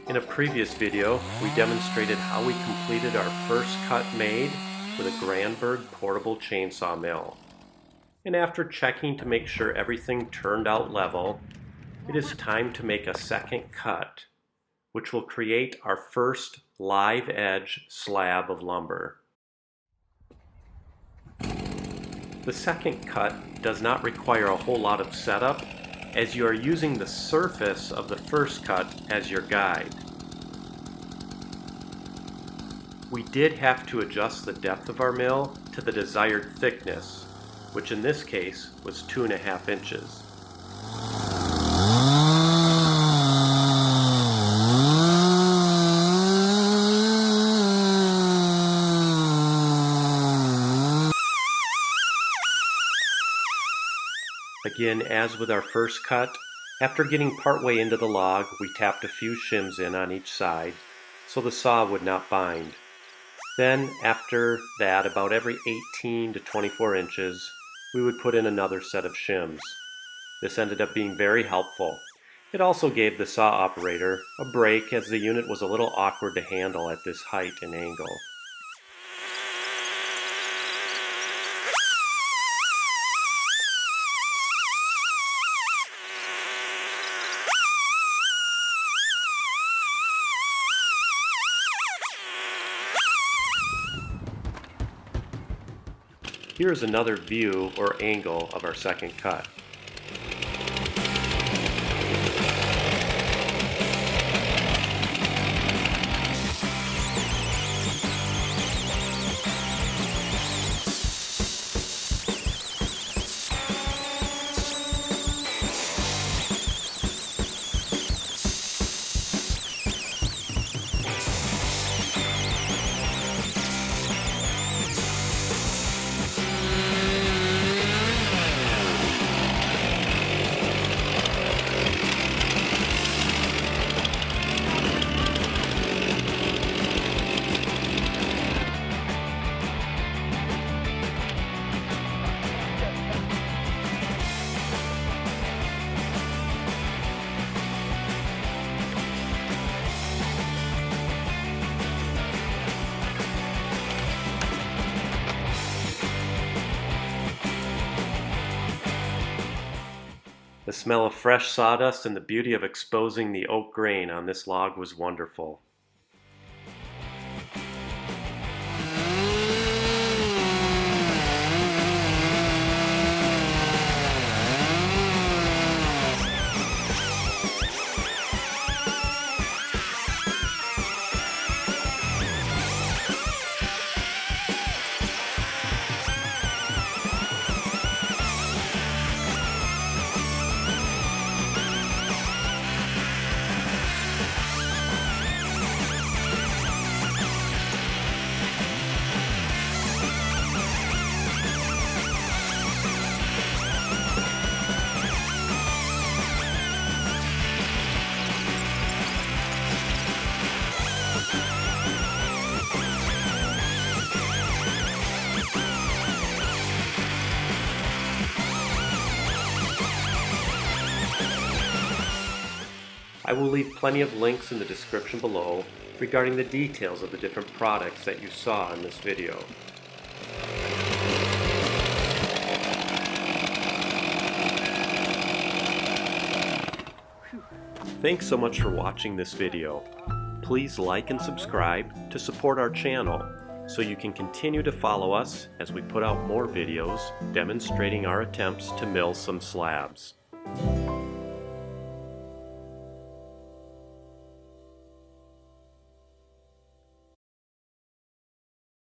In a previous video, we demonstrated how we completed our first cut made with a Granberg portable chainsaw mill. And after checking to make sure everything turned out level, it is time to make a second cut, which will create our first live edge slab of lumber. The second cut does not require a whole lot of setup, as you are using the surface of the first cut as your guide. We did have to adjust the depth of our mill to the desired thickness, which in this case was 2.5 inches. Again, as with our first cut, after getting partway into the log, we tapped a few shims in on each side so the saw would not bind. Then, after that, about every 18 to 24 inches, we would put in another set of shims. This ended up being very helpful. It also gave the saw operator a break, as the unit was a little awkward to handle at this height and angle. Here is another view or angle of our second cut. The smell of fresh sawdust and the beauty of exposing the oak grain on this log was wonderful. I will leave plenty of links in the description below regarding the details of the different products that you saw in this video. Thanks so much for watching this video. Please like and subscribe to support our channel so you can continue to follow us as we put out more videos demonstrating our attempts to mill some slabs.